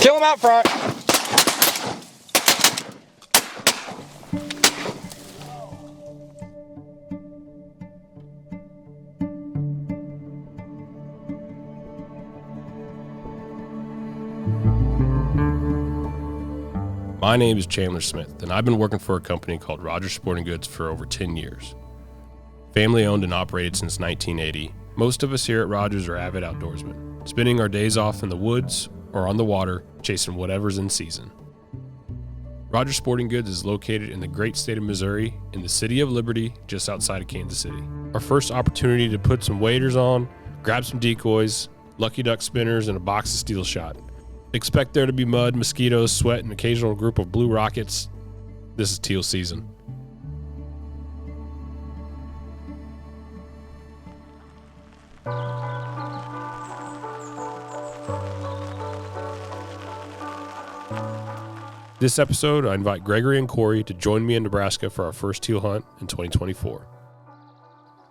Kill him out front. My name is Chandler Smith, and I've been working for a company called Rogers Sporting Goods for over 10 years. Family owned and operated since 1980, most of us here at Rogers are avid outdoorsmen, spending our days off in the woods or on the water, chasing whatever's in season. Rogers Sporting Goods is located in the great state of Missouri, in the city of Liberty, just outside of Kansas City. Our first opportunity to put some waders on, grab some decoys, lucky duck spinners, and a box of steel shot. Expect there to be mud, mosquitoes, sweat, and an occasional group of blue rockets. This is teal season. This episode, I invite Gregory and Corey to join me in Nebraska for our first teal hunt in 2024.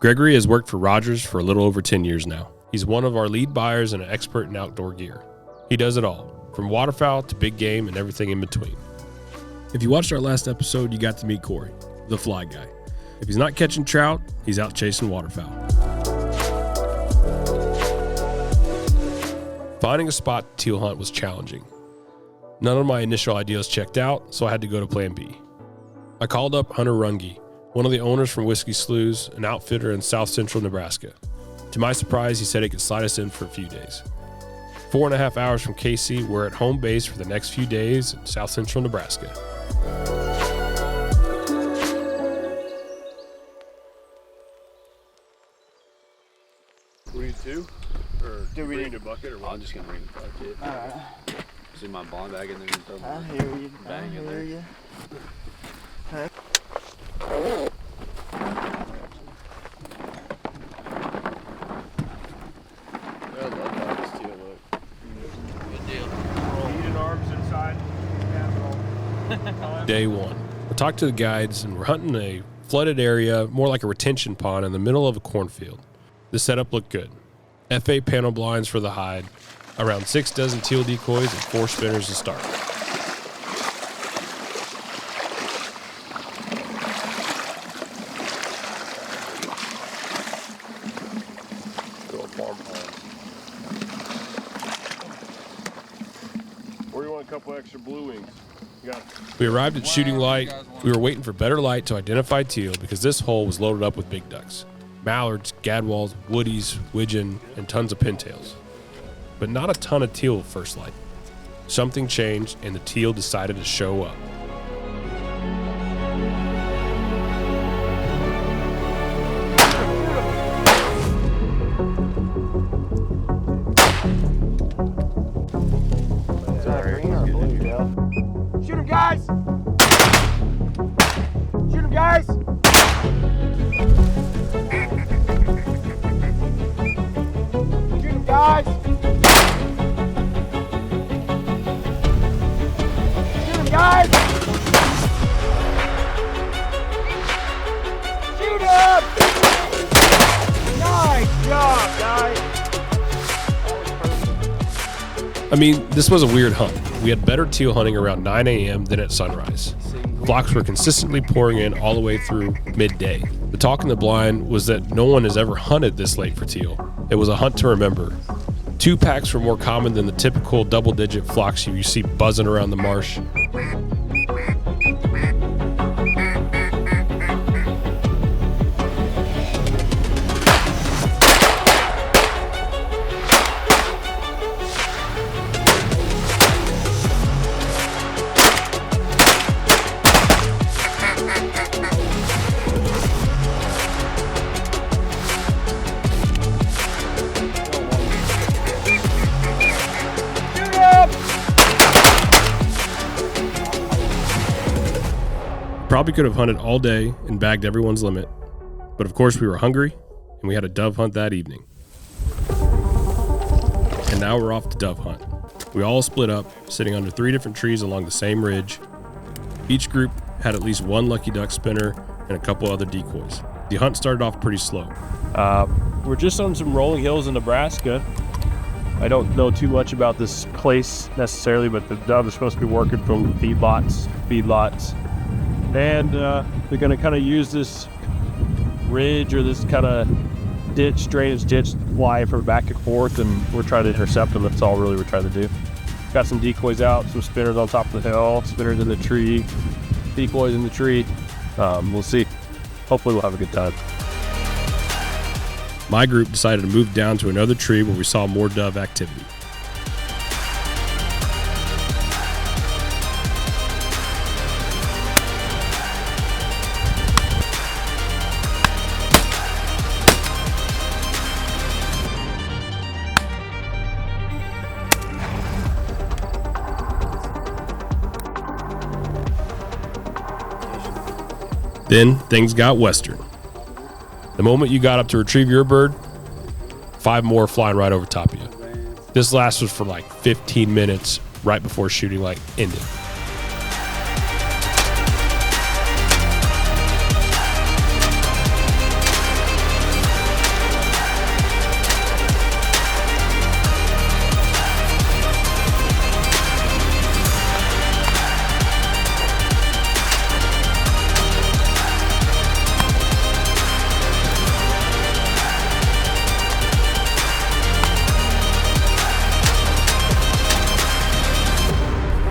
Gregory has worked for Rogers for a little over 10 years now. He's one of our lead buyers and an expert in outdoor gear. He does it all, from waterfowl to big game and everything in between. If you watched our last episode, you got to meet Corey, the fly guy. If he's not catching trout, he's out chasing waterfowl. Finding a spot to teal hunt was challenging. None of my initial ideas checked out, so I had to go to plan B. I called up Hunter Runge, one of the owners from Whiskey Sloughs, an outfitter in south central Nebraska. To my surprise, he said he could slide us in for a few days. 4.5 hours from KC, we're at home base for the next few days in south central Nebraska. We need two? Or do we need a bucket or what? I'm just gonna bring the bucket. Alright. See my blind bag in there and throw I my hear you. bag in there. You. I love how this teal look. Good deal. Heated arms inside. Day one. I talked to the guides and we're hunting a flooded area, more like a retention pond in the middle of a cornfield. The setup looked good. FA panel blinds for the hide, around 6 dozen teal decoys and 4 spinners to start. Little farm pond. Or you want a couple extra blue wings? You got We arrived at shooting light. We were waiting for better light to identify teal because this hole was loaded up with big ducks. Mallards, gadwalls, woodies, widgeon, and tons of pintails. But not a ton of teal at first light. Something changed and the teal decided to show up. Is that green or blue, Dale? Shoot him, guys! Shoot him, guys! Shoot him, guys! Shoot him, guys! Shoot him! Nice job, guys! I mean, this was a weird hunt. We had better teal hunting around 9 a.m. than at sunrise. Flocks were consistently pouring in all the way through midday. The talk in the blind was that no one has ever hunted this late for teal. It was a hunt to remember. 2 packs were more common than the typical double-digit flocks you see buzzing around the marsh. Probably could have hunted all day and bagged everyone's limit, but of course we were hungry and we had a dove hunt that evening. And now we're off to dove hunt. We all split up, sitting under 3 different trees along the same ridge. Each group had at least 1 lucky duck spinner and a couple other decoys. The hunt started off pretty slow. We're just on some rolling hills in Nebraska. I don't know too much about this place necessarily, but the dove is supposed to be working from feedlots. And we're going to kind of use this ridge or this kind of drainage ditch, fly for back and forth, and we're trying to intercept them. That's all really we're trying to do. Got some decoys out, some spinners on top of the hill, spinners in the tree, decoys in the tree. We'll see. Hopefully we'll have a good time. My group decided to move down to another tree where we saw more dove activity. Then things got western. The moment you got up to retrieve your bird, 5 more flying right over top of you. This lasted for like 15 minutes right before shooting light ended.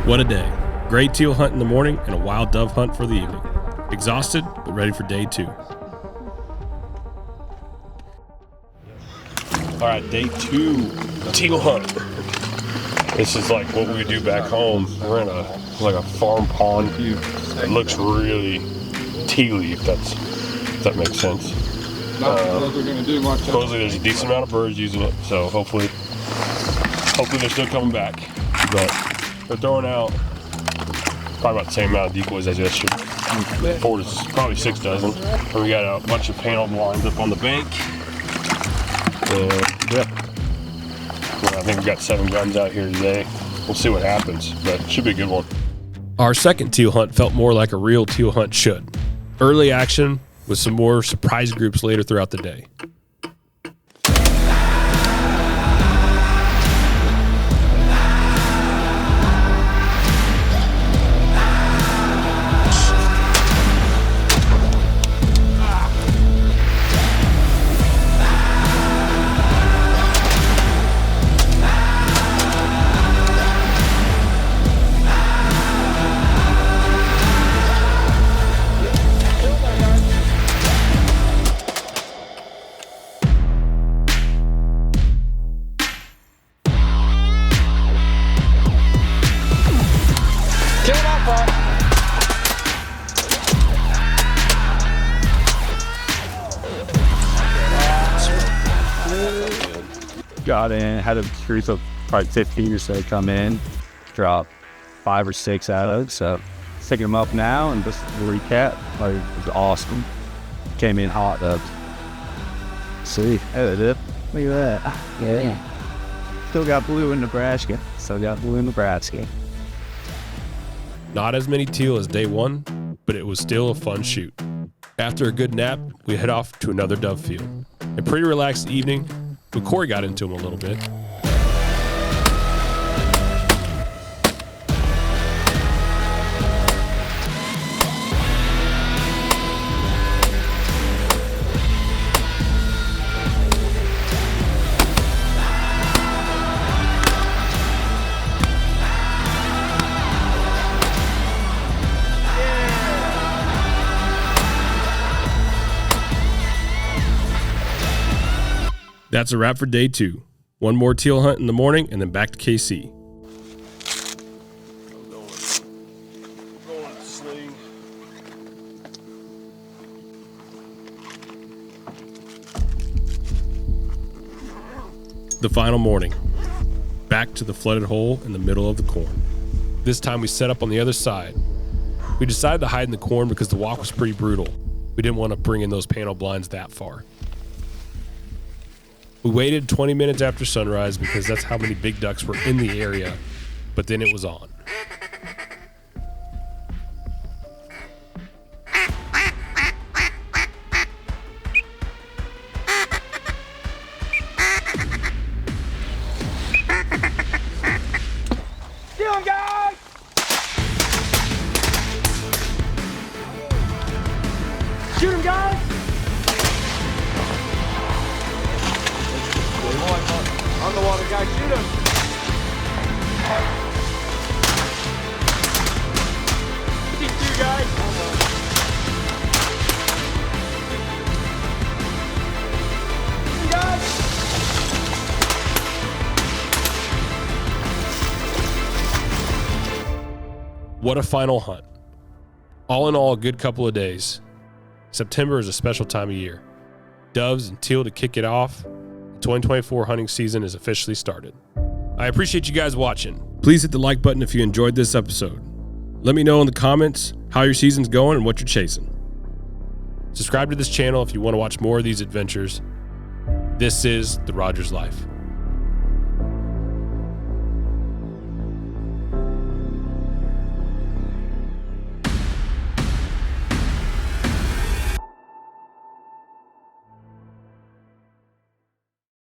What a day. Great teal hunt in the morning and a wild dove hunt for the evening. Exhausted, but ready for day 2. All right, day 2, teal hunt. This is like what we do back home. We're in a farm pond. It looks really tealy, if that makes sense. Supposedly there's a decent amount of birds using it, so hopefully they're still coming back. But they're throwing out probably about the same amount of decoys as yesterday. 4 to probably 6 dozen. And we got a bunch of panel blinds up on the bank. And I think we got 7 guns out here today. We'll see what happens, but it should be a good one. Our second teal hunt felt more like a real teal hunt should. Early action with some more surprise groups later throughout the day. Got in, had a series of probably 15 or so come in, dropped 5 or 6 out of it. So picking them up now and just to recap, like, it was awesome. Came in hot though. See, oh, it did. Look at that. Yeah. Still got blue in Nebraska. Not as many teal as day 1, but it was still a fun shoot. After a good nap, we head off to another dove field. A pretty relaxed evening, but Corey got into him a little bit. That's a wrap for day 2. One more teal hunt in the morning and then back to KC. Going to sling. The final morning. Back to the flooded hole in the middle of the corn. This time we set up on the other side. We decided to hide in the corn because the walk was pretty brutal. We didn't want to bring in those panel blinds that far. We waited 20 minutes after sunrise because that's how many big ducks were in the area, but then it was on. What a final hunt. All in all, a good couple of days. September is a special time of year. Doves and teal to kick it off. The 2024 hunting season is officially started. I appreciate you guys watching. Please hit the like button if you enjoyed this episode. Let me know in the comments how your season's going and what you're chasing. Subscribe to this channel if you want to watch more of these adventures. This is The Rogers Life.